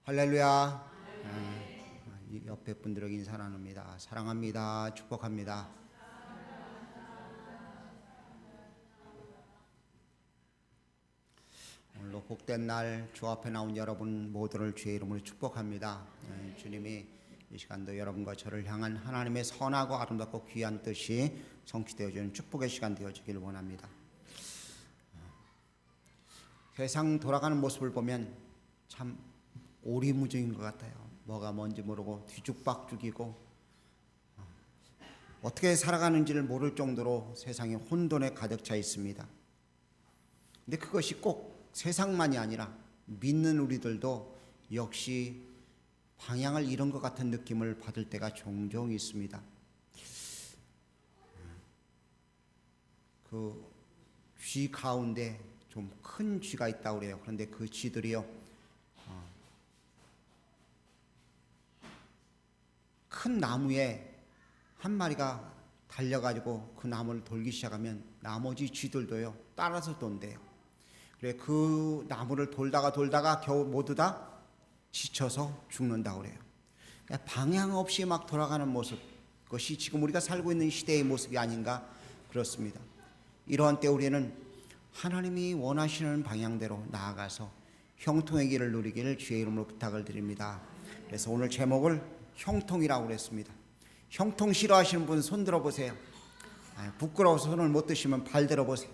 할렐루야. 옆에 분들에게 인사 나눕니다. 사랑합니다. 축복합니다. 오늘도 복된 날 주 앞에 나온 여러분 모두를 주의 이름으로 축복합니다. 주님이 이 시간도 여러분과 저를 향한 하나님의 선하고 아름답고 귀한 뜻이 성취되어지는 축복의 시간 되어지길 원합니다. 세상 돌아가는 모습을 보면 참 오리무중인 것 같아요. 뭐가 뭔지 모르고 뒤죽박죽이고 어떻게 살아가는지를 모를 정도로 세상에 혼돈에 가득 차 있습니다. 근데 그것이 꼭 세상만이 아니라 믿는 우리들도 역시 방향을 잃은 것 같은 느낌을 받을 때가 종종 있습니다. 그 쥐 가운데 좀 큰 쥐가 있다고 그래요. 그런데 그 쥐들이요, 큰 나무에 한 마리가 달려가지고 그 나무를 돌기 시작하면 나머지 쥐들도요 따라서 돈대요. 그래 그 나무를 돌다가 겨우 모두 다 지쳐서 죽는다고 그래요. 그러니까 방향 없이 막 돌아가는 모습, 그것이 지금 우리가 살고 있는 시대의 모습이 아닌가 그렇습니다. 이러한 때 우리는 하나님이 원하시는 방향대로 나아가서 형통의 길을 누리기를 주의 이름으로 부탁을 드립니다. 그래서 오늘 제목을 형통이라고 그랬습니다. 형통 싫어하시는 분 손 들어보세요. 부끄러워서 손을 못 드시면 발 들어보세요.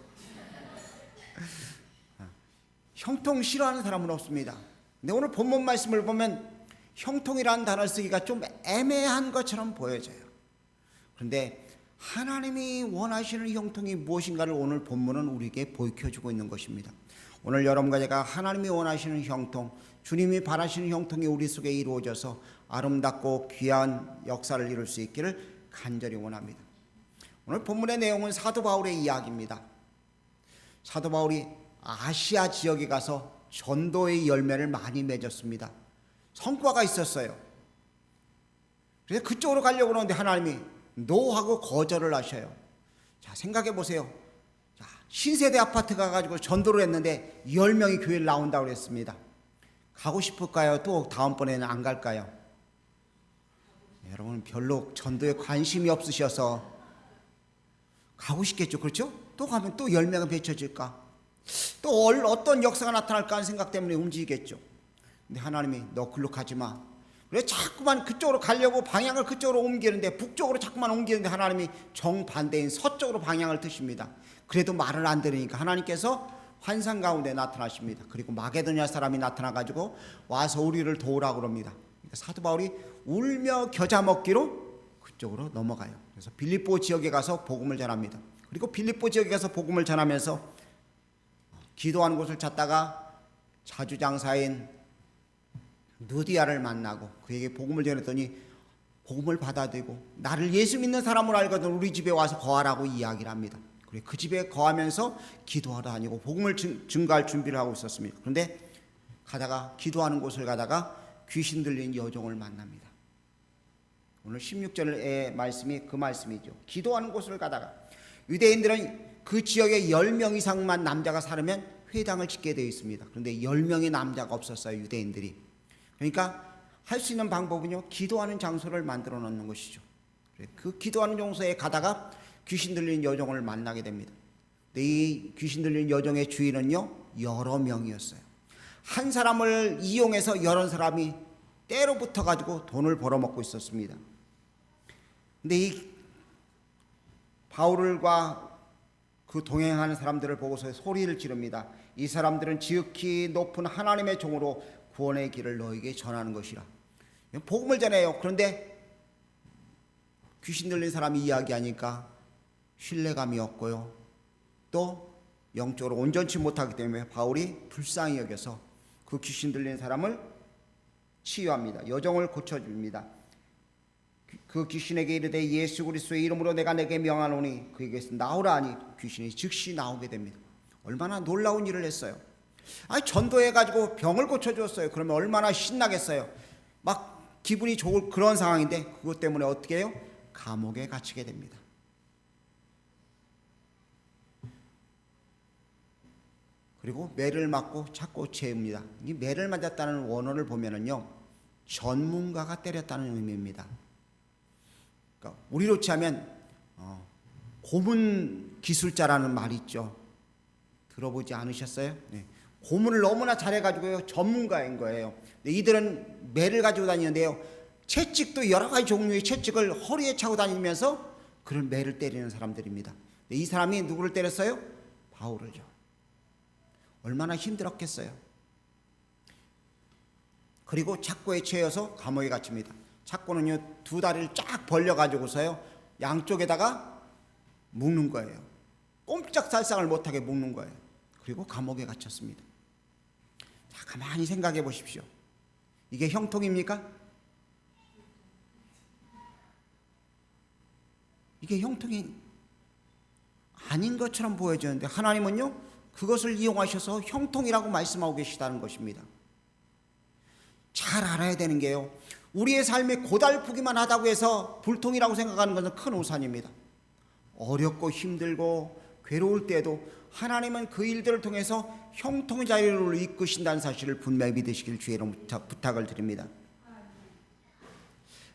형통 싫어하는 사람은 없습니다. 근데 오늘 본문 말씀을 보면 형통이라는 단어를 쓰기가 좀 애매한 것처럼 보여져요. 그런데 하나님이 원하시는 형통이 무엇인가를 오늘 본문은 우리에게 보여주고 있는 것입니다. 오늘 여러분과 제가 하나님이 원하시는 형통, 주님이 바라시는 형통이 우리 속에 이루어져서 아름답고 귀한 역사를 이룰 수 있기를 간절히 원합니다. 오늘 본문의 내용은 사도 바울의 이야기입니다. 사도 바울이 아시아 지역에 가서 전도의 열매를 많이 맺었습니다. 성과가 있었어요. 그래서 그쪽으로 가려고 하는데 하나님이 노하고 거절을 하셔요. 자, 생각해 보세요. 자, 신세대 아파트 가가지고 전도를 했는데 10명이 교회를 나온다고 그랬습니다. 가고 싶을까요? 또 다음번에는 안 갈까요? 여러분 별로 전도에 관심이 없으셔서 가고 싶겠죠. 그렇죠? 또 가면 또 10명은 배쳐질까? 또 어떤 역사가 나타날까 하는 생각 때문에 움직이겠죠. 근데 하나님이 너 글로 가지 마. 그래서 자꾸만 그쪽으로 가려고 방향을 그쪽으로 옮기는데 북쪽으로 자꾸만 옮기는데 하나님이 정반대인 서쪽으로 방향을 트십니다. 그래도 말을 안 들으니까 하나님께서 환상 가운데 나타나십니다. 그리고 마게도냐 사람이 나타나가지고 와서 우리를 도우라고 그럽니다. 그러니까 사도 바울이 울며 겨자 먹기로 그쪽으로 넘어가요. 그래서 빌립보 지역에 가서 복음을 전합니다. 그리고 빌립보 지역에 가서 복음을 전하면서 기도하는 곳을 찾다가 자주장사인 누디아를 만나고 그에게 복음을 전했더니 복음을 받아들이고 나를 예수 믿는 사람으로 알거든 우리 집에 와서 거하라고 이야기를 합니다. 그래 그 집에 거하면서 기도하러 다니고 복음을 증거할 준비를 하고 있었습니다. 그런데 가다가 기도하는 곳을 가다가 귀신 들린 여종을 만납니다. 오늘 16절의 말씀이 그 말씀이죠. 기도하는 곳을 가다가 유대인들은 그 지역에 10명 이상만 남자가 살면 회당을 짓게 되어 있습니다. 그런데 10명의 남자가 없었어요. 유대인들이. 그러니까 할 수 있는 방법은요, 기도하는 장소를 만들어 놓는 것이죠. 그 기도하는 장소에 가다가 귀신 들린 여종을 만나게 됩니다. 근데 이 귀신 들린 여종의 주인은요 여러 명이었어요. 한 사람을 이용해서 여러 사람이 때로 붙어가지고 돈을 벌어먹고 있었습니다. 근데 이 바울과 그 동행하는 사람들을 보고서 소리를 지릅니다. 이 사람들은 지극히 높은 하나님의 종으로 구원의 길을 너에게 전하는 것이라. 복음을 전해요. 그런데 귀신 들린 사람이 이야기하니까 신뢰감이 없고요. 또 영적으로 온전치 못하기 때문에 바울이 불쌍히 여겨서 그 귀신 들린 사람을 치유합니다. 여종을 고쳐줍니다. 그 귀신에게 이르되 예수 그리스도의 이름으로 내가 내게 명하노니 그에게서 나오라 하니 귀신이 즉시 나오게 됩니다. 얼마나 놀라운 일을 했어요. 전도해가지고 병을 고쳐주었어요. 그러면 얼마나 신나겠어요. 막 기분이 좋을 그런 상황인데 그것 때문에 어떻게 해요? 감옥에 갇히게 됩니다. 그리고 매를 맞고 찾고 채웁니다. 이 매를 맞았다는 원어를 보면은요, 전문가가 때렸다는 의미입니다. 그러니까 우리로 치면 고문 기술자라는 말이 있죠. 들어보지 않으셨어요? 네. 고문을 너무나 잘해가지고요, 전문가인 거예요. 이들은 매를 가지고 다니는데요, 채찍도 여러 가지 종류의 채찍을 허리에 차고 다니면서 그런 매를 때리는 사람들입니다. 이 사람이 누구를 때렸어요? 바울을요. 얼마나 힘들었겠어요. 그리고 착고에 채여서 감옥에 갇힙니다. 착고는요, 두 다리를 쫙 벌려가지고서요, 양쪽에다가 묶는 거예요. 꼼짝살상을 못하게 묶는 거예요. 그리고 감옥에 갇혔습니다. 자, 가만히 생각해 보십시오. 이게 형통입니까? 이게 형통이 아닌 것처럼 보여지는데 하나님은요, 그것을 이용하셔서 형통이라고 말씀하고 계시다는 것입니다. 잘 알아야 되는 게요, 우리의 삶이 고달프기만 하다고 해서 불통이라고 생각하는 것은 큰 오산입니다. 어렵고 힘들고 괴로울 때에도 하나님은 그 일들을 통해서 형통의 자리로 이끄신다는 사실을 분명히 믿으시길 주의로 부탁을 드립니다.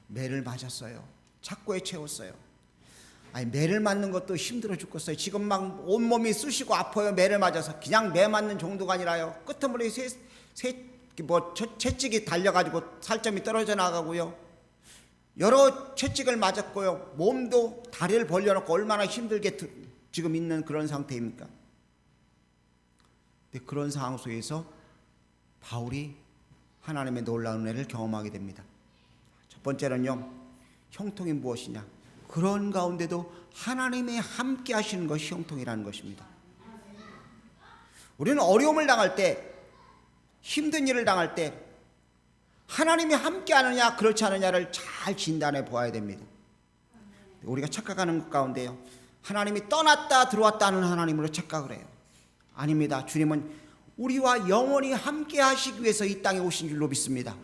매를 맞았어요. 착고에 채웠어요. 아니, 매를 맞는 것도 힘들어 죽겠어요. 지금 막 온몸이 쑤시고 아파요. 매를 맞아서. 그냥 매 맞는 정도가 아니라요, 끄트머리 채찍이 달려가지고 살점이 떨어져 나가고요, 여러 채찍을 맞았고요, 몸도 다리를 벌려놓고 얼마나 힘들게 지금 있는 그런 상태입니까? 근데 그런 상황 속에서 바울이 하나님의 놀라운 은혜를 경험하게 됩니다. 첫 번째는요, 형통이 무엇이냐? 그런 가운데도 하나님의 함께 하시는 것이 형통이라는 것입니다. 우리는 어려움을 당할 때, 힘든 일을 당할 때 하나님이 함께 하느냐 그렇지 않느냐를 잘 진단해 보아야 됩니다. 우리가 착각하는 것 가운데요, 하나님이 떠났다 들어왔다 하는 하나님으로 착각을 해요. 아닙니다. 주님은 우리와 영원히 함께 하시기 위해서 이 땅에 오신 줄로 믿습니다.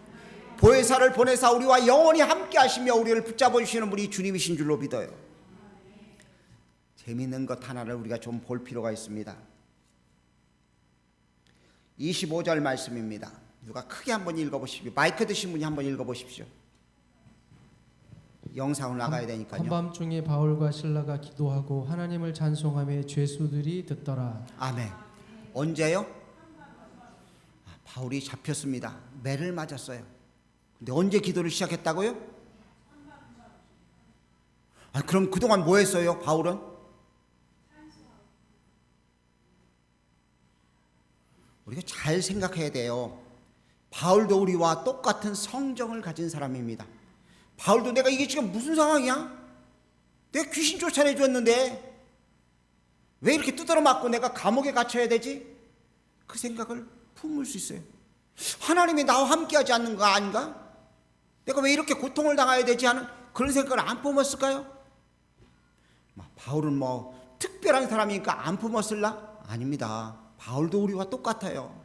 보혜사를 보내사 우리와 영원히 함께 하시며 우리를 붙잡아 주시는 분이 주님이신 줄로 믿어요. 재미있는 것 하나를 우리가 좀 볼 필요가 있습니다. 25절 말씀입니다. 누가 크게 한번 읽어보십시오. 마이크 드신 분이 한번 읽어보십시오. 영상으로 나가야 되니까요. 한밤중에 바울과 실라가 기도하고 하나님을 찬송하며 죄수들이 듣더라. 아멘. 언제요? 바울이 잡혔습니다. 매를 맞았어요. 근데 언제 기도를 시작했다고요? 그럼 그동안 뭐 했어요, 바울은? 우리가 잘 생각해야 돼요. 바울도 우리와 똑같은 성정을 가진 사람입니다. 바울도 내가 이게 지금 무슨 상황이야? 내가 귀신 쫓아내 줬는데 왜 이렇게 두드러 맞고 내가 감옥에 갇혀야 되지? 그 생각을 품을 수 있어요. 하나님이 나와 함께 하지 않는 거 아닌가? 내가 왜 이렇게 고통을 당해야 되지 하는 그런 생각을 안 품었을까요? 바울은 뭐 특별한 사람이니까 안 품었을라? 아닙니다. 바울도 우리와 똑같아요.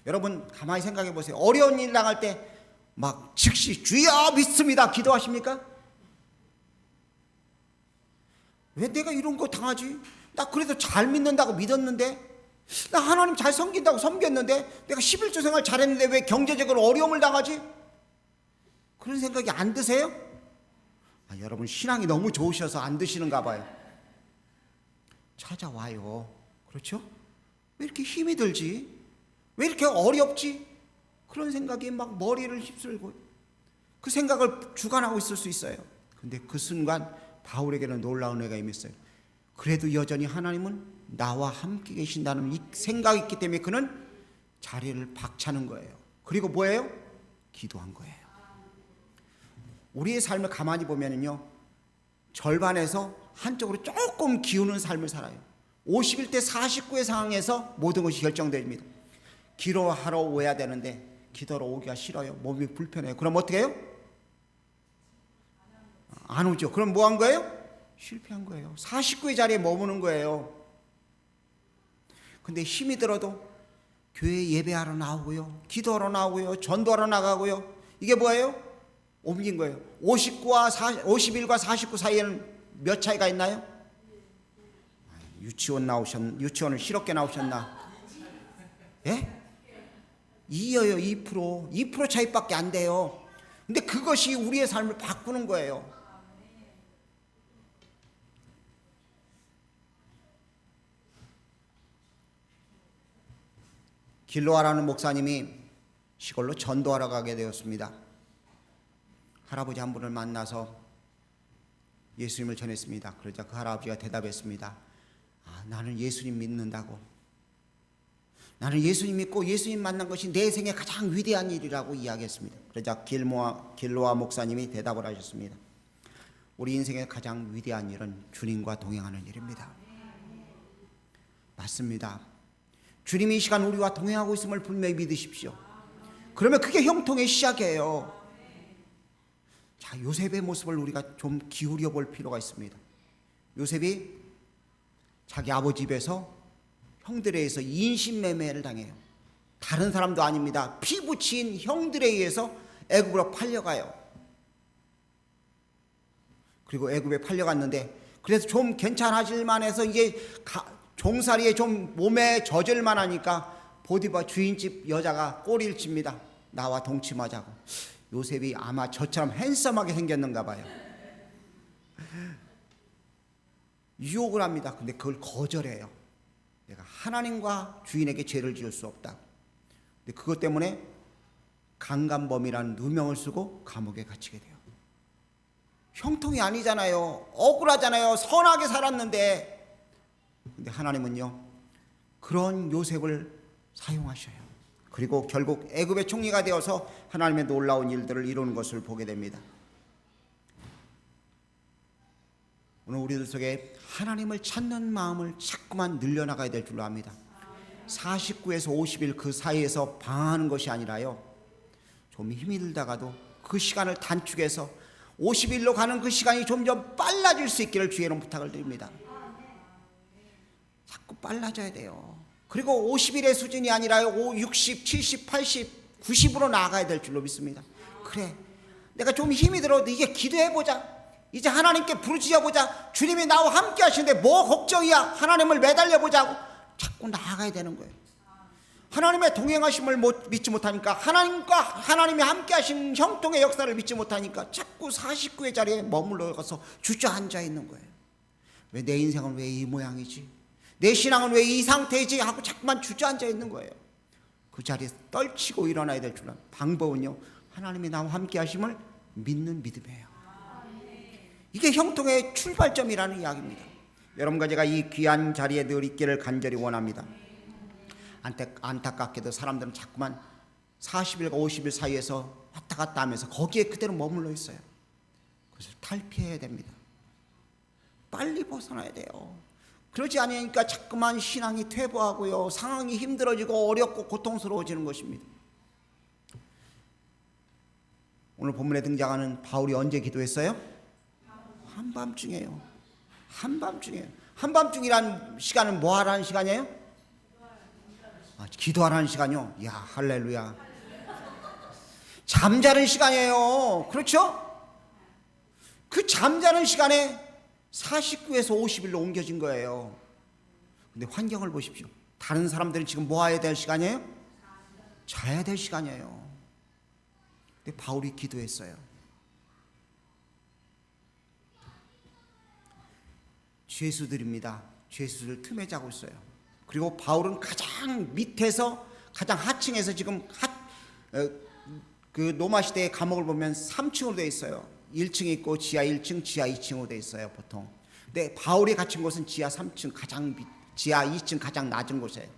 여러분 가만히 생각해 보세요. 어려운 일 당할 때 막 즉시 주여 믿습니다 기도하십니까? 왜 내가 이런 거 당하지? 나 그래도 잘 믿는다고 믿었는데, 나 하나님 잘 섬긴다고 섬겼는데, 내가 11조 생활 잘했는데 왜 경제적으로 어려움을 당하지? 그런 생각이 안 드세요? 여러분 신앙이 너무 좋으셔서 안 드시는가 봐요. 찾아와요. 그렇죠? 왜 이렇게 힘이 들지? 왜 이렇게 어렵지? 그런 생각이 막 머리를 휩쓸고 그 생각을 주관하고 있을 수 있어요. 근데 그 순간 바울에게는 놀라운 은혜가 임했어요. 그래도 여전히 하나님은 나와 함께 계신다는 이 생각이 있기 때문에 그는 자리를 박차는 거예요. 그리고 뭐예요? 기도한 거예요. 우리의 삶을 가만히 보면은요, 절반에서 한쪽으로 조금 기우는 삶을 살아요. 51대 49의 상황에서 모든 것이 결정됩니다. 기도하러 오야 되는데 기도로 오기가 싫어요. 몸이 불편해요. 그럼 어떻게 해요? 안 오죠. 그럼 뭐 한 거예요? 실패한 거예요. 49의 자리에 머무는 거예요. 근데 힘이 들어도 교회 예배하러 나오고요, 기도하러 나오고요, 전도하러 나가고요. 이게 뭐예요? 옮긴 거예요. 51과 49 사이에는 몇 차이가 있나요? 유치원을 실업계 나오셨나? 예? 2예요. 2% 차이밖에 안 돼요. 근데 그것이 우리의 삶을 바꾸는 거예요. 길로아라는 목사님이 시골로 전도하러 가게 되었습니다. 할아버지 한 분을 만나서 예수님을 전했습니다. 그러자 그 할아버지가 대답했습니다. 나는 예수님 믿는다고. 나는 예수님 믿고 예수님 만난 것이 내 생에 가장 위대한 일이라고 이야기했습니다. 그러자 길로아 목사님이 대답을 하셨습니다. 우리 인생의 가장 위대한 일은 주님과 동행하는 일입니다. 맞습니다. 주님이 이 시간 우리와 동행하고 있음을 분명히 믿으십시오. 그러면 그게 형통의 시작이에요. 자, 요셉의 모습을 우리가 좀 기울여 볼 필요가 있습니다. 요셉이 자기 아버지 집에서 형들에 의해서 인신매매를 당해요. 다른 사람도 아닙니다. 피부치인 형들에 의해서 애굽으로 팔려가요. 그리고 애굽에 팔려갔는데 그래서 좀 괜찮아질만 해서 이제 종살이에 좀 몸에 젖을만 하니까 보디바 주인집 여자가 꼬리를 칩니다. 나와 동침하자고. 요셉이 아마 저처럼 핸섬하게 생겼는가 봐요. 유혹을 합니다. 근데 그걸 거절해요. 내가 하나님과 주인에게 죄를 지을 수 없다. 근데 그것 때문에 강간범이라는 누명을 쓰고 감옥에 갇히게 돼요. 형통이 아니잖아요. 억울하잖아요. 선하게 살았는데. 근데 하나님은요, 그런 요셉을 사용하셔요. 그리고 결국 애굽의 총리가 되어서 하나님의 놀라운 일들을 이루는 것을 보게 됩니다. 오늘 우리들 속에 하나님을 찾는 마음을 자꾸만 늘려나가야 될 줄로 압니다. 49에서 50일 그 사이에서 방황하는 것이 아니라요, 좀 힘이 들다가도 그 시간을 단축해서 50일로 가는 그 시간이 점점 빨라질 수 있기를 주의로 부탁을 드립니다. 자꾸 빨라져야 돼요. 그리고 50일의 수준이 아니라요, 60, 70, 80, 90으로 나아가야 될 줄로 믿습니다. 그래, 내가 좀 힘이 들어도 이제 기도해보자. 이제 하나님께 부르짖어보자. 주님이 나와 함께 하시는데 뭐 걱정이야. 하나님을 매달려보자고 자꾸 나아가야 되는 거예요. 하나님의 동행하심을 믿지 못하니까, 하나님이 함께 하신 형통의 역사를 믿지 못하니까 자꾸 49의 자리에 머물러가서 주저앉아 있는 거예요. 왜 내 인생은 왜 이 모양이지? 내 신앙은 왜 이 상태이지? 하고 자꾸만 주저앉아 있는 거예요. 그 자리에서 떨치고 일어나야 될 줄은, 방법은요, 하나님이 나와 함께 하심을 믿는 믿음이에요. 이게 형통의 출발점이라는 이야기입니다. 여러분과 제가 이 귀한 자리에 늘 있기를 간절히 원합니다. 안타깝게도 사람들은 자꾸만 40일과 50일 사이에서 왔다 갔다 하면서 거기에 그대로 머물러 있어요. 그래서 탈피해야 됩니다. 빨리 벗어나야 돼요. 그러지 않으니까 자꾸만 신앙이 퇴보하고요, 상황이 힘들어지고 어렵고 고통스러워지는 것입니다. 오늘 본문에 등장하는 바울이 언제 기도했어요? 한밤중이에요. 한밤중이에요. 한밤중이라는 시간은 뭐 하라는 시간이에요? 기도하라는 시간이요. 야, 할렐루야. 잠자는 시간이에요. 그렇죠? 그 잠자는 시간에 49에서 50일로 옮겨진 거예요. 근데 환경을 보십시오. 다른 사람들은 지금 뭐 해야 될 시간이에요? 자야 될 시간이에요. 근데 바울이 기도했어요. 죄수들입니다. 죄수들 틈에 자고 있어요. 그리고 바울은 가장 밑에서, 가장 하층에서, 지금 그 로마 시대의 감옥을 보면 3층으로 되어 있어요. 1층이 있고 지하 1층, 지하 2층으로 되어 있어요, 보통. 근데 바울이 갇힌 곳은 지하 3층, 지하 2층 가장 낮은 곳이에요.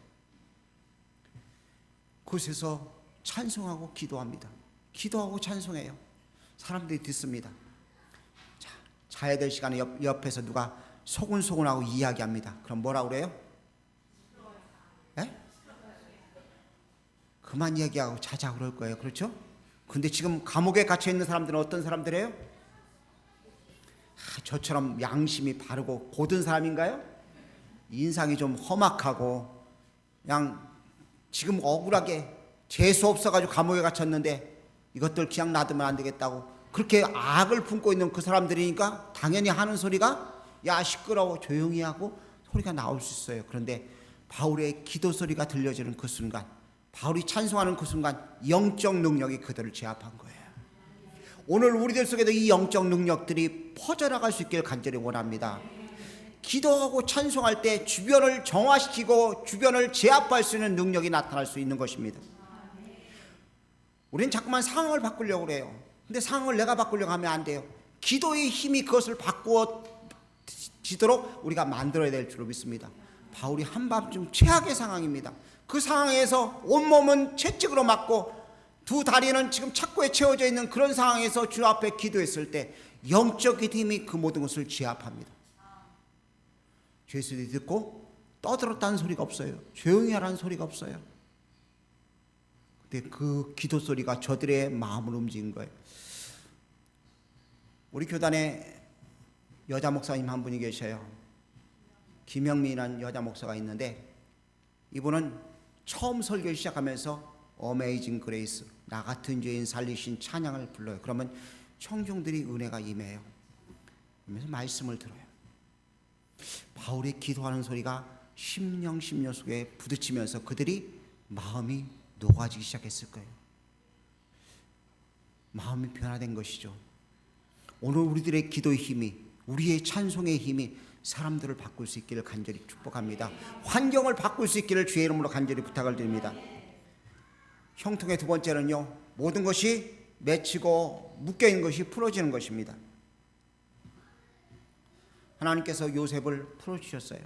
그곳에서 찬송하고 기도합니다. 기도하고 찬송해요. 사람들이 듣습니다. 자야 될 시간에 옆에서 누가 소근소근하고 이야기합니다. 그럼 뭐라고 그래요? 네? 그만 얘기하고 자자 그럴 거예요. 그렇죠? 근데 지금 감옥에 갇혀 있는 사람들은 어떤 사람들이에요? 저처럼 양심이 바르고 고든 사람인가요? 인상이 좀 험악하고 그냥 지금 억울하게 재수 없어가지고 감옥에 갇혔는데 이것들 그냥 놔두면 안 되겠다고 그렇게 악을 품고 있는 그 사람들이니까 당연히 하는 소리가, 야, 시끄러워, 조용히 하고 소리가 나올 수 있어요. 그런데 바울의 기도 소리가 들려지는 그 순간 바울이 찬송하는 그 순간 영적 능력이 그들을 제압한 거예요. 오늘 우리들 속에도 이 영적 능력들이 퍼져나갈 수 있기를 간절히 원합니다. 기도하고 찬송할 때 주변을 정화시키고 주변을 제압할 수 있는 능력이 나타날 수 있는 것입니다. 우리는 자꾸만 상황을 바꾸려고 그래요. 근데 상황을 내가 바꾸려고 하면 안 돼요. 기도의 힘이 그것을 바꾸어지도록 우리가 만들어야 될 줄로 믿습니다. 바울이 한밤중 최악의 상황입니다. 그 상황에서 온몸은 채찍으로 맞고 두 다리는 지금 착고에 채워져 있는 그런 상황에서 주 앞에 기도했을 때 영적인 힘이 그 모든 것을 제압합니다. 죄수들이 듣고 떠들었다는 소리가 없어요. 조용히 하라는 소리가 없어요. 근데 그 기도 소리가 저들의 마음을 움직인 거예요. 우리 교단에 여자 목사님 한 분이 계셔요. 김영민이라는 여자 목사가 있는데 이분은 처음 설교 시작하면서 어메이징 그레이스, 나 같은 죄인 살리신 찬양을 불러요. 그러면 청중들이 은혜가 임해요. 그러면서 말씀을 들어요. 바울이 기도하는 소리가 심령 속에 부딪히면서 그들이 마음이 녹아지기 시작했을 거예요. 마음이 변화된 것이죠. 오늘 우리들의 기도의 힘이, 우리의 찬송의 힘이 사람들을 바꿀 수 있기를 간절히 축복합니다. 환경을 바꿀 수 있기를 주의 이름으로 간절히 부탁을 드립니다. 형통의 두 번째는요, 모든 것이 맺히고 묶여있는 것이 풀어지는 것입니다. 하나님께서 요셉을 풀어주셨어요.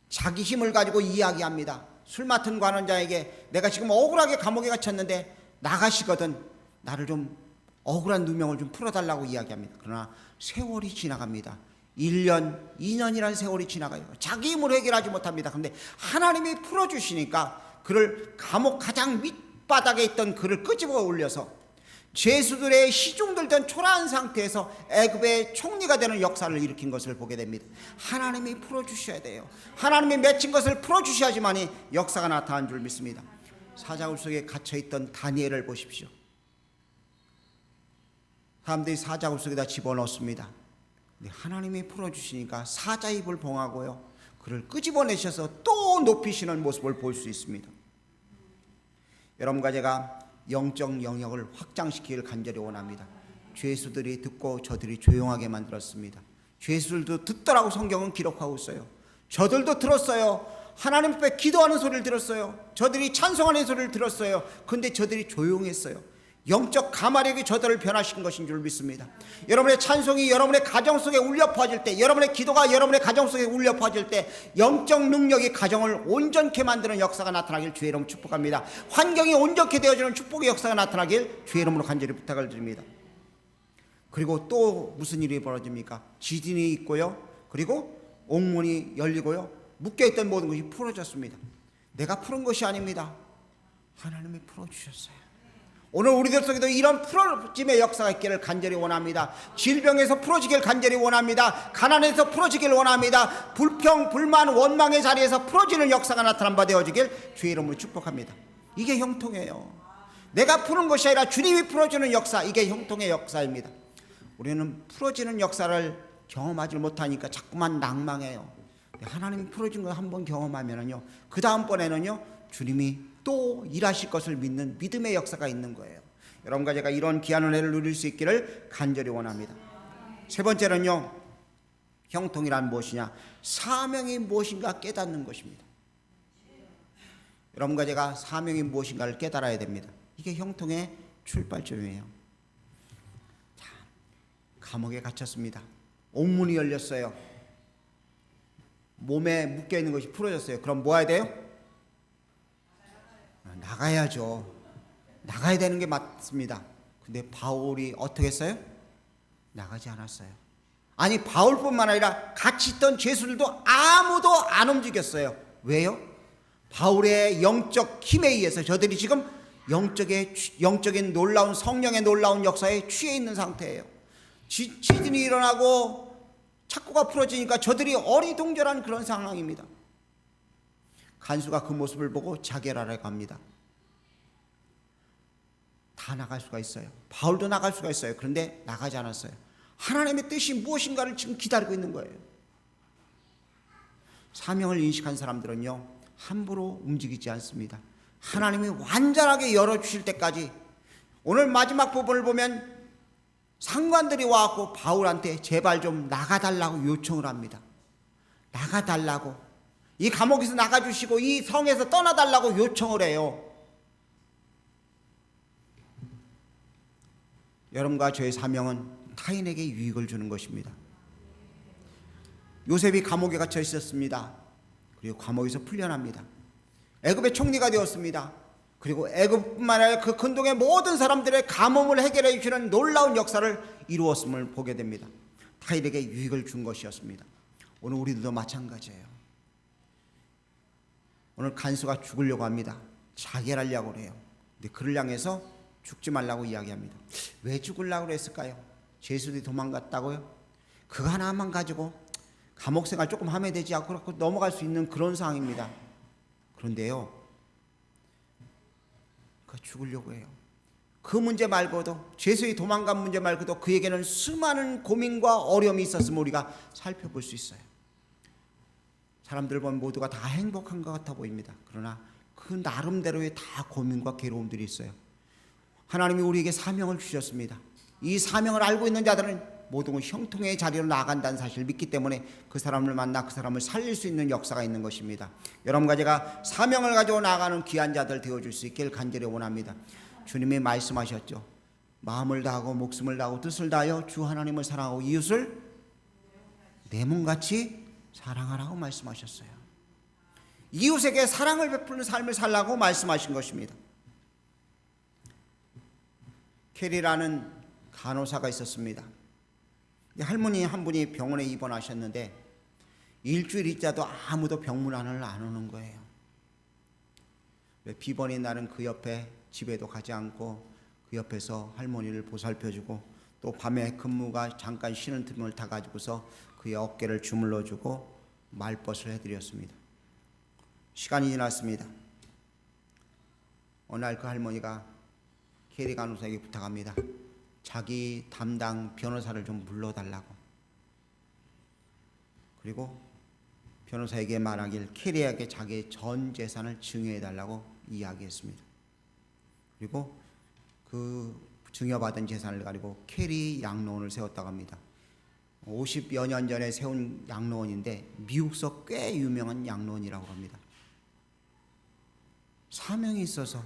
자기 힘을 가지고 이야기합니다. 술 맡은 관원자에게 내가 지금 억울하게 감옥에 갇혔는데 나가시거든 나를 좀 억울한 누명을 좀 풀어달라고 이야기합니다. 그러나 세월이 지나갑니다. 1년, 2년이라는 세월이 지나가요. 자기 힘으로 해결하지 못합니다. 그런데 하나님이 풀어주시니까 그를 감옥 가장 밑바닥에 있던 그를 끄집어 올려서 죄수들의 시중들던 초라한 상태에서 애굽의 총리가 되는 역사를 일으킨 것을 보게 됩니다. 하나님이 풀어주셔야 돼요. 하나님이 맺힌 것을 풀어주셔야지만이 역사가 나타난 줄 믿습니다. 사자굴 속에 갇혀있던 다니엘을 보십시오. 사람들이 사자굴 속에다 집어넣습니다. 근데 하나님이 풀어주시니까 사자 입을 봉하고요, 그를 끄집어내셔서 또 높이시는 모습을 볼 수 있습니다. 여러분과 제가 영적 영역을 확장시키기를 간절히 원합니다. 죄수들이 듣고 저들이 조용하게 만들었습니다. 죄수들도 듣더라고 성경은 기록하고 있어요. 저들도 들었어요. 하나님 앞에 기도하는 소리를 들었어요. 저들이 찬송하는 소리를 들었어요. 근데 저들이 조용했어요. 영적 가마력이 저들을 변화시킨 것인 줄 믿습니다. 여러분의 찬송이 여러분의 가정 속에 울려 퍼질 때, 여러분의 기도가 여러분의 가정 속에 울려 퍼질 때 영적 능력이 가정을 온전케 만드는 역사가 나타나길 주의 이름으로 축복합니다. 환경이 온전케 되어지는 축복의 역사가 나타나길 주의 이름으로 간절히 부탁을 드립니다. 그리고 또 무슨 일이 벌어집니까? 지진이 있고요, 그리고 옥문이 열리고요, 묶여있던 모든 것이 풀어졌습니다. 내가 푸른 것이 아닙니다. 하나님이 풀어주셨어요. 오늘 우리들 속에도 이런 풀어짐의 역사가 있기를 간절히 원합니다. 질병에서 풀어지길 간절히 원합니다. 가난에서 풀어지길 원합니다. 불평, 불만, 원망의 자리에서 풀어지는 역사가 나타난 바 되어지길 주의 이름으로 축복합니다. 이게 형통이에요. 내가 푸는 것이 아니라 주님이 풀어주는 역사, 이게 형통의 역사입니다. 우리는 풀어지는 역사를 경험하지 못하니까 자꾸만 낭망해요. 하나님이 풀어준 거 한번 경험하면요, 그 다음번에는요 주님이 또 일하실 것을 믿는 믿음의 역사가 있는 거예요. 여러분과 제가 이런 귀한 은혜를 누릴 수 있기를 간절히 원합니다. 세 번째는요, 형통이란 무엇이냐? 사명이 무엇인가 깨닫는 것입니다. 여러분과 제가 사명이 무엇인가를 깨달아야 됩니다. 이게 형통의 출발점이에요. 자, 감옥에 갇혔습니다. 옥문이 열렸어요. 몸에 묶여있는 것이 풀어졌어요. 그럼 뭐 해야 돼요? 나가야죠. 나가야 되는 게 맞습니다. 근데 바울이 어떻게 했어요? 나가지 않았어요. 아니, 바울뿐만 아니라 같이 있던 죄수들도 아무도 안 움직였어요. 왜요? 바울의 영적 힘에 의해서 저들이 지금 영적인 놀라운 성령의 놀라운 역사에 취해 있는 상태예요. 지진이 일어나고 착고가 풀어지니까 저들이 어리둥절한 그런 상황입니다. 간수가 그 모습을 보고 자결하라고 합니다. 다 나갈 수가 있어요. 바울도 나갈 수가 있어요. 그런데 나가지 않았어요. 하나님의 뜻이 무엇인가를 지금 기다리고 있는 거예요. 사명을 인식한 사람들은요, 함부로 움직이지 않습니다. 하나님이 완전하게 열어주실 때까지. 오늘 마지막 부분을 보면 상관들이 와갖고 바울한테 제발 좀 나가달라고 요청을 합니다. 나가달라고, 이 감옥에서 나가주시고 이 성에서 떠나달라고 요청을 해요. 여러분과 저의 사명은 타인에게 유익을 주는 것입니다. 요셉이 감옥에 갇혀 있었습니다. 그리고 감옥에서 풀려납니다. 애굽의 총리가 되었습니다. 그리고 애굽뿐만 아니라 그 근동의 모든 사람들의 가뭄을 해결해 주시는 놀라운 역사를 이루었음을 보게 됩니다. 타인에게 유익을 준 것이었습니다. 오늘 우리들도 마찬가지예요. 오늘 간수가 죽으려고 합니다. 자결하려고 그래요. 근데 그를 향해서 죽지 말라고 이야기합니다. 왜 죽으려고 그랬을까요? 죄수들이 도망갔다고요? 그거 하나만 가지고 감옥 생활 조금 하면 되지 않고 넘어갈 수 있는 그런 상황입니다. 그런데요, 죽으려고 해요. 그 문제 말고도, 죄수의 도망간 문제 말고도 그에게는 수많은 고민과 어려움이 있었음을 우리가 살펴볼 수 있어요. 사람들 보면 모두가 다 행복한 것 같아 보입니다. 그러나 그 나름대로의 다 고민과 괴로움들이 있어요. 하나님이 우리에게 사명을 주셨습니다. 이 사명을 알고 있는 자들은 모든 형통의 자리로 나아간다는 사실을 믿기 때문에 그 사람을 만나 그 사람을 살릴 수 있는 역사가 있는 것입니다. 여러분과 제가 사명을 가지고 나아가는 귀한 자들 되어줄 수 있길 간절히 원합니다. 주님이 말씀하셨죠. 마음을 다하고 목숨을 다하고 뜻을 다하여 주 하나님을 사랑하고 이웃을 내 몸같이 사랑하라고 말씀하셨어요. 이웃에게 사랑을 베푸는 삶을 살라고 말씀하신 것입니다. 캐리라는 간호사가 있었습니다. 할머니 한 분이 병원에 입원하셨는데 일주일 있자도 아무도 병문안을 안 오는 거예요. 비번이 날은 그 옆에 집에도 가지 않고 그 옆에서 할머니를 보살펴주고 또 밤에 근무가 잠깐 쉬는 틈을 타가지고서 그의 어깨를 주물러주고 말벗을 해드렸습니다. 시간이 지났습니다. 어느 날 그 할머니가 캐리 간호사에게 부탁합니다. 자기 담당 변호사를 좀 불러달라고. 그리고 변호사에게 말하길 캐리에게 자기의 전 재산을 증여해달라고 이야기했습니다. 그리고 그 증여받은 재산을 가지고 캐리 양로원을 세웠다고 합니다. 50여 년 전에 세운 양로원인데 미국서 꽤 유명한 양로원이라고 합니다. 사명이 있어서,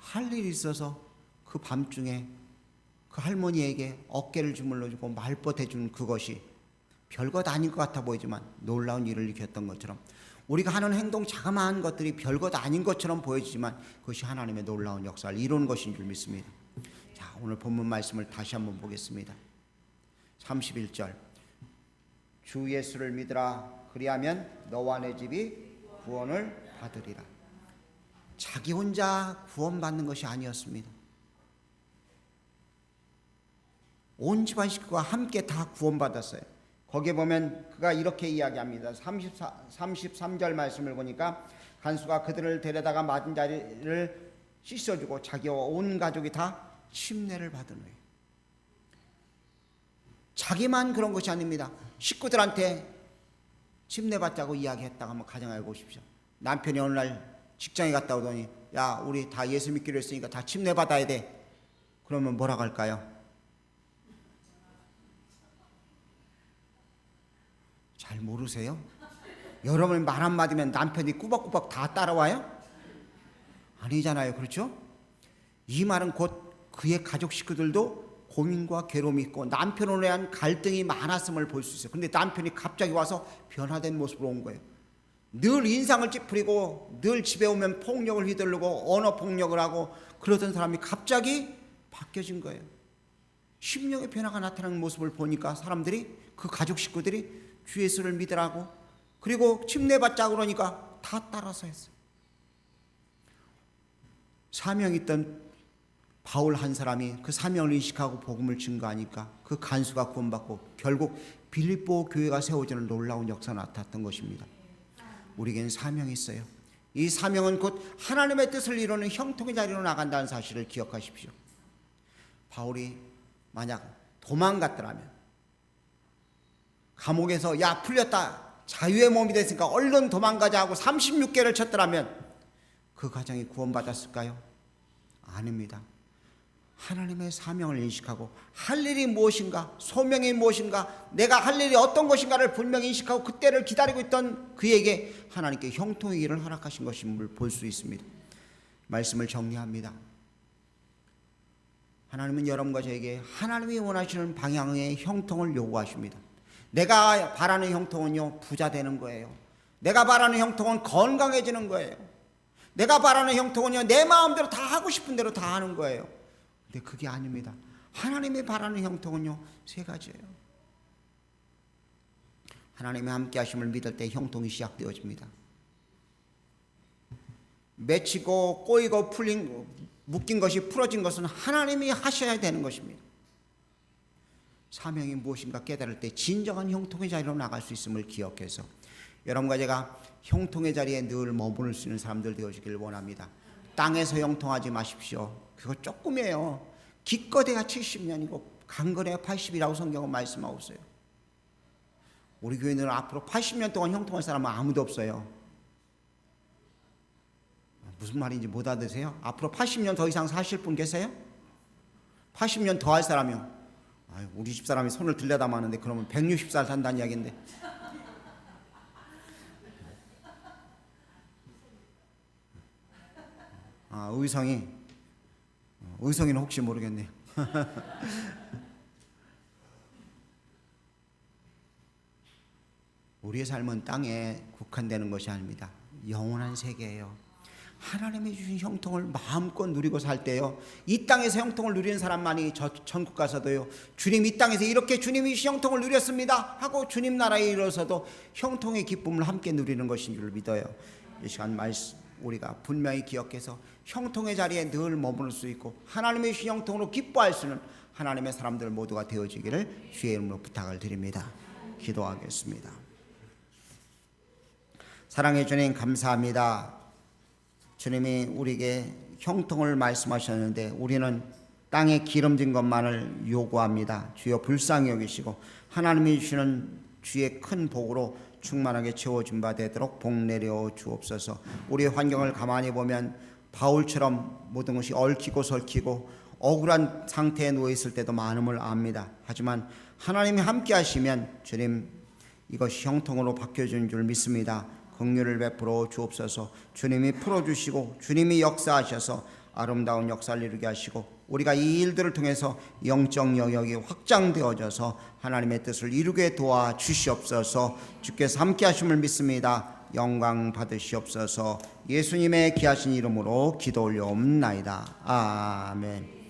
할 일이 있어서 그 밤중에 그 할머니에게 어깨를 주물러주고 말벗해준 그것이 별것 아닌 것 같아 보이지만 놀라운 일을 일으켰던 것처럼, 우리가 하는 행동 자그마한 것들이 별것 아닌 것처럼 보여지지만 그것이 하나님의 놀라운 역사를 이루는 것인 줄 믿습니다. 자, 오늘 본문 말씀을 다시 한번 보겠습니다. 31절, 주 예수를 믿으라. 그리하면 너와 내 집이 구원을 받으리라. 자기 혼자 구원받는 것이 아니었습니다. 온 집안 식구가 함께 다 구원받았어요. 거기에 보면 그가 이렇게 이야기합니다. 33절 말씀을 보니까 간수가 그들을 데려다가 맞은 자리를 씻어주고 자기와 온 가족이 다 침례를 받은 후에, 자기만 그런 것이 아닙니다. 식구들한테 침례 받자고 이야기했다가 한번 가정해 보십시오. 남편이 어느 날 직장에 갔다 오더니 야, 우리 다 예수 믿기로 했으니까 다 침례 받아야 돼. 그러면 뭐라고 할까요? 잘 모르세요? 여러분 말 한마디면 남편이 꾸벅꾸벅 다 따라와요? 아니잖아요. 그렇죠? 이 말은 곧 그의 가족 식구들도 고민과 괴로움이 있고 남편으로 대한 갈등이 많았음을 볼 수 있어요. 근데 남편이 갑자기 와서 변화된 모습으로 온 거예요. 늘 인상을 찌푸리고 늘 집에 오면 폭력을 휘두르고 언어 폭력을 하고 그러던 사람이 갑자기 바뀌어진 거예요. 심령의 변화가 나타나는 모습을 보니까 사람들이, 그 가족 식구들이 주 예수를 믿으라고, 그리고 침례받자 그러니까 다 따라서 했어요. 사명이 있던 바울 한 사람이 그 사명을 인식하고 복음을 증거하니까 그 간수가 구원받고 결국 빌립보 교회가 세워지는 놀라운 역사가 나타났던 것입니다. 우리에겐 사명이 있어요. 이 사명은 곧 하나님의 뜻을 이루는 형통의 자리로 나간다는 사실을 기억하십시오. 바울이 만약 도망갔더라면, 감옥에서 야 풀렸다, 자유의 몸이 됐으니까 얼른 도망가자 하고 36개를 쳤더라면 그 그 가정이 구원받았을까요? 아닙니다. 하나님의 사명을 인식하고 할 일이 무엇인가, 소명이 무엇인가, 내가 할 일이 어떤 것인가를 분명히 인식하고 그때를 기다리고 있던 그에게 하나님께 형통의 길을 허락하신 것임을 볼 수 있습니다. 말씀을 정리합니다. 하나님은 여러분과 저에게 하나님이 원하시는 방향의 형통을 요구하십니다. 내가 바라는 형통은요, 부자 되는 거예요. 내가 바라는 형통은 건강해지는 거예요. 내가 바라는 형통은요, 내 마음대로 다 하고 싶은 대로 다 하는 거예요. 근데 그게 아닙니다. 하나님이 바라는 형통은요, 세 가지예요. 하나님의 함께 하심을 믿을 때 형통이 시작되어집니다. 맺히고 꼬이고 묶인 것이 풀어진 것은 하나님이 하셔야 되는 것입니다. 사명이 무엇인가 깨달을 때 진정한 형통의 자리로 나갈 수 있음을 기억해서 여러분과 제가 형통의 자리에 늘 머무를 수 있는 사람들 되어지길 원합니다. 땅에서 형통하지 마십시오. 그거 조금이에요. 기껏해야 70년이고 강건해야 80이라고 성경은 말씀하고 있어요. 우리 교회는 앞으로 80년 동안 형통할 사람은 아무도 없어요. 무슨 말인지 못 알아듣으세요? 앞으로 80년 더 이상 사실 분 계세요? 80년 더 할 사람이요. 우리 집 사람이 손을 들여다마는데 그러면 160살 산다는 이야기인데. 의성이는 혹시 모르겠네요. 우리의 삶은 땅에 국한되는 것이 아닙니다. 영원한 세계예요. 하나님이 주신 형통을 마음껏 누리고 살 때요, 이 땅에서 형통을 누리는 사람만이 천국 가서도요, 주님 이 땅에서 이렇게 주님이 형통을 누렸습니다 하고 주님 나라에 이르러서도 형통의 기쁨을 함께 누리는 것인 줄 믿어요. 이 시간 말씀 우리가 분명히 기억해서 형통의 자리에 늘 머무를 수 있고 하나님의 주신 형통으로 기뻐할 수 있는 하나님의 사람들 모두가 되어지기를 주의 이름으로 부탁을 드립니다. 기도하겠습니다. 사랑해 주님, 감사합니다. 주님이 우리에게 형통을 말씀하셨는데 우리는 땅에 기름진 것만을 요구합니다. 주여 불쌍히 여기시고 하나님이 주시는 주의 큰 복으로 충만하게 채워준 바 되도록 복 내려 주옵소서. 우리의 환경을 가만히 보면 바울처럼 모든 것이 얽히고 설키고 억울한 상태에 누워있을 때도 많음을 압니다. 하지만 하나님이 함께 하시면 주님 이것이 형통으로 바뀌어진 줄 믿습니다. 긍휼을 베풀어 주옵소서. 주님이 풀어주시고 주님이 역사하셔서 아름다운 역사를 이루게 하시고 우리가 이 일들을 통해서 영적 영역이 확장되어져서 하나님의 뜻을 이루게 도와주시옵소서. 주께서 함께 하심을 믿습니다. 영광 받으시옵소서. 예수님의 귀하신 이름으로 기도 올려옵나이다. 아멘.